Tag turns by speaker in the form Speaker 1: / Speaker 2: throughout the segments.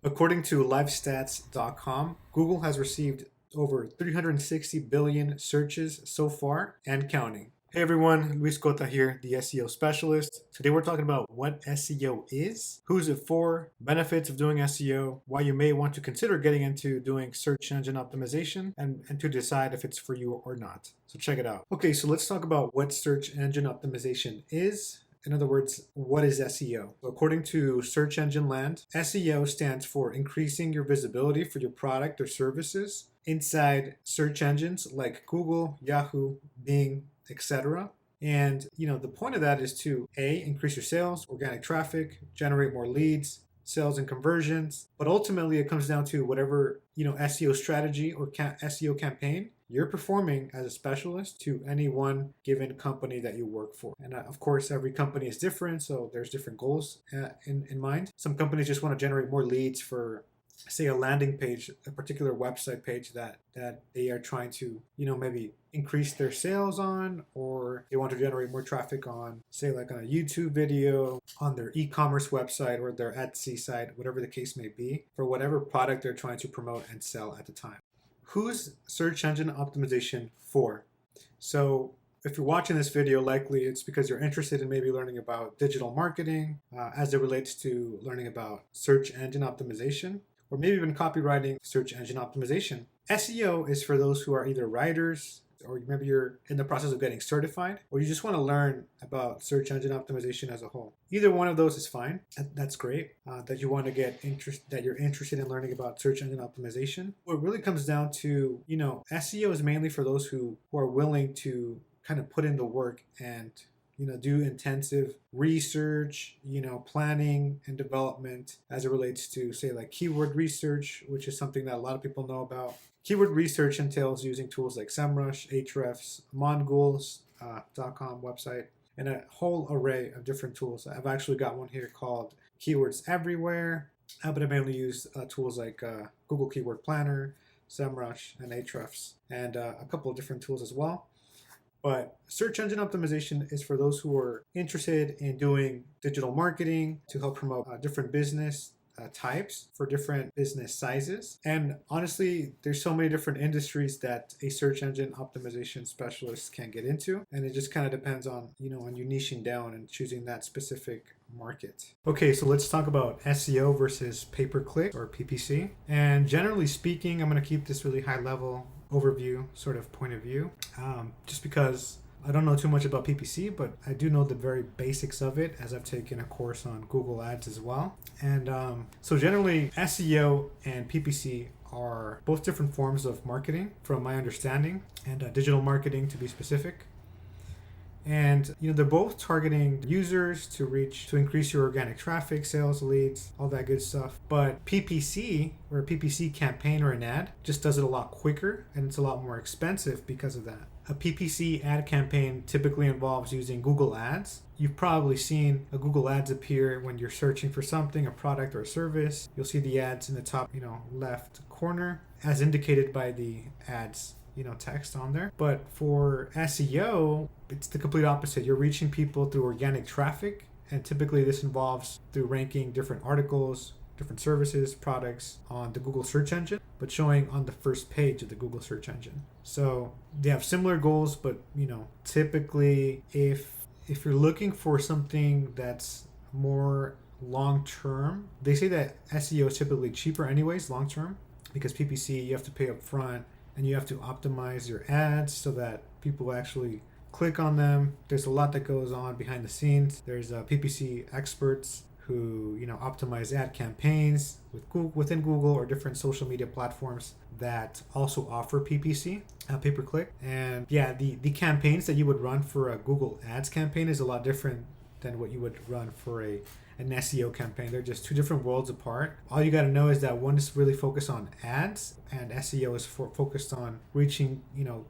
Speaker 1: According to livestats.com, Google has received over 360 billion searches so far and counting. Hey everyone, Luis Cota here, the SEO specialist. Today we're talking about what SEO is, who's it for, benefits of doing SEO, why you may want to consider getting into doing search engine optimization, and to decide if it's for you or not. So check it out. Okay, so let's talk about what search engine optimization is. In other words, what is SEO? According to Search Engine Land, SEO stands for increasing your visibility for your product or services inside search engines like Google, Yahoo, Bing, etc. And the point of that is to increase your sales, organic traffic, generate more leads, sales and conversions. But ultimately it comes down to whatever SEO strategy or SEO campaign you're performing as a specialist to any one given company that you work for. And of course, every company is different, so there's different goals in mind. Some companies just want to generate more leads for, say, a landing page, a particular website page that they are trying to, maybe increase their sales on, or they want to generate more traffic on, say, like on a YouTube video, on their e-commerce website or their Etsy site, whatever the case may be, for whatever product they're trying to promote and sell at the time. Who's search engine optimization for? So if you're watching this video, likely it's because you're interested in maybe learning about digital marketing as it relates to learning about search engine optimization, or maybe even copywriting search engine optimization. SEO is for those who are either writers, or maybe you're in the process of getting certified, or you just want to learn about search engine optimization as a whole. Either one of those is fine. That's great. That you want to that you're interested in learning about search engine optimization. What really comes down to, SEO is mainly for those who are willing to kind of put in the work and do intensive research, planning and development as it relates to, say, like keyword research, which is something that a lot of people know about. Keyword research entails using tools like SEMrush, Ahrefs, Mongols.com website, and a whole array of different tools. I've actually got one here called Keywords Everywhere, but I mainly use tools like Google Keyword Planner, SEMrush, and Ahrefs, and a couple of different tools as well. But search engine optimization is for those who are interested in doing digital marketing to help promote different business types for different business sizes. And honestly, there's so many different industries that a search engine optimization specialist can get into. And it just kind of depends on, on you niching down and choosing that specific market. Okay, so let's talk about SEO versus pay-per-click or PPC. And generally speaking, I'm going to keep this really high level overview sort of point of view, just because I don't know too much about PPC, but I do know the very basics of it, as I've taken a course on Google Ads as well. And so generally SEO and PPC are both different forms of marketing from my understanding, and digital marketing to be specific. And they're both targeting users to increase your organic traffic, sales, leads, all that good stuff. But PPC, or a PPC campaign or an ad, just does it a lot quicker, and it's a lot more expensive because of that. A PPC ad campaign typically involves using Google Ads. You've probably seen a Google Ads appear when you're searching for something, a product or a service. You'll see the ads in the top, left corner, as indicated by the ads text on there. But for SEO, it's the complete opposite. You're reaching people through organic traffic, and typically this involves through ranking different articles, different services, products on the Google search engine, but showing on the first page of the Google search engine. So they have similar goals, but typically if you're looking for something that's more long-term, they say that SEO is typically cheaper anyways, long-term, because PPC, you have to pay up front, and you have to optimize your ads so that people actually click on them. There's a lot that goes on behind the scenes. There's PPC experts who optimize ad campaigns within Google or different social media platforms that also offer PPC, pay-per-click. And yeah, the campaigns that you would run for a Google Ads campaign is a lot different than what you would run for an SEO campaign. They're just two different worlds apart. All you got to know is that one is really focused on ads, and SEO is focused on reaching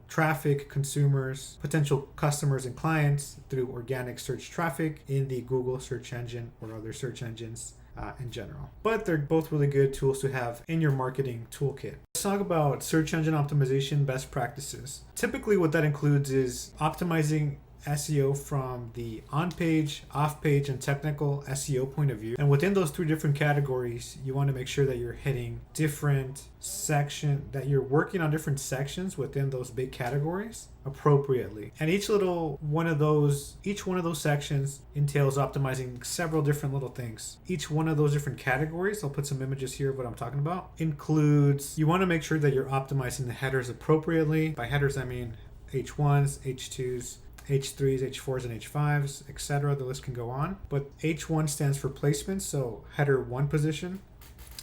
Speaker 1: traffic, consumers, potential customers and clients through organic search traffic in the Google search engine or other search engines in general. But they're both really good tools to have in your marketing toolkit. Let's talk about search engine optimization best practices. Typically what that includes is optimizing SEO from the on-page, off-page, and technical SEO point of view. And within those three different categories, you want to make sure that you're hitting different that you're working on different sections within those big categories appropriately. And each one of those sections entails optimizing several different little things. Each one of those different categories, I'll put some images here of what I'm talking about, includes, you want to make sure that you're optimizing the headers appropriately. By headers, I mean H1s, H2s, H3s, H4s, and H5s, etc. The list can go on. But H1 stands for placement, so header 1 position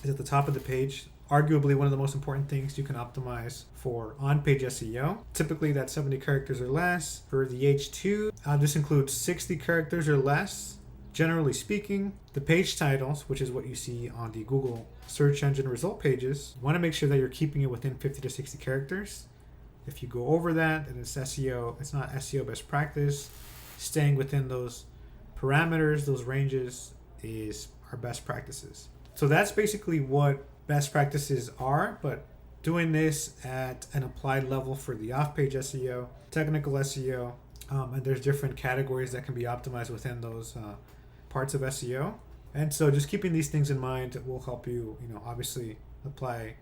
Speaker 1: is at the top of the page. Arguably one of the most important things you can optimize for on-page SEO. Typically that's 70 characters or less. For the H2, this includes 60 characters or less. Generally speaking, the page titles, which is what you see on the Google search engine result pages, you want to make sure that you're keeping it within 50 to 60 characters. If you go over that, then it's not SEO best practice. Staying within those parameters, those ranges, are best practices. So that's basically what best practices are, but doing this at an applied level for the off-page SEO, technical SEO, and there's different categories that can be optimized within those parts of SEO. And so just keeping these things in mind will help you, obviously apply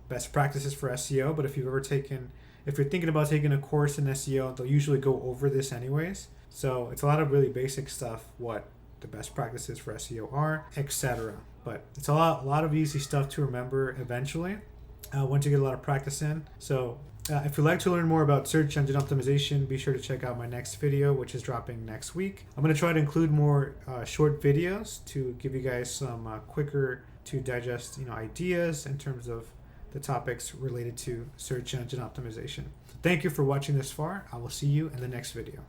Speaker 1: best practices for SEO. But if you're thinking about taking a course in SEO, they'll usually go over this anyways. So it's a lot of really basic stuff, what the best practices for SEO are, etc. But it's a lot of easy stuff to remember eventually once you get a lot of practice in. So if you'd like to learn more about search engine optimization, be sure to check out my next video, which is dropping next week. I'm going to try to include more short videos to give you guys some quicker to digest ideas in terms of the topics related to search engine optimization. Thank you for watching this far. I will see you in the next video.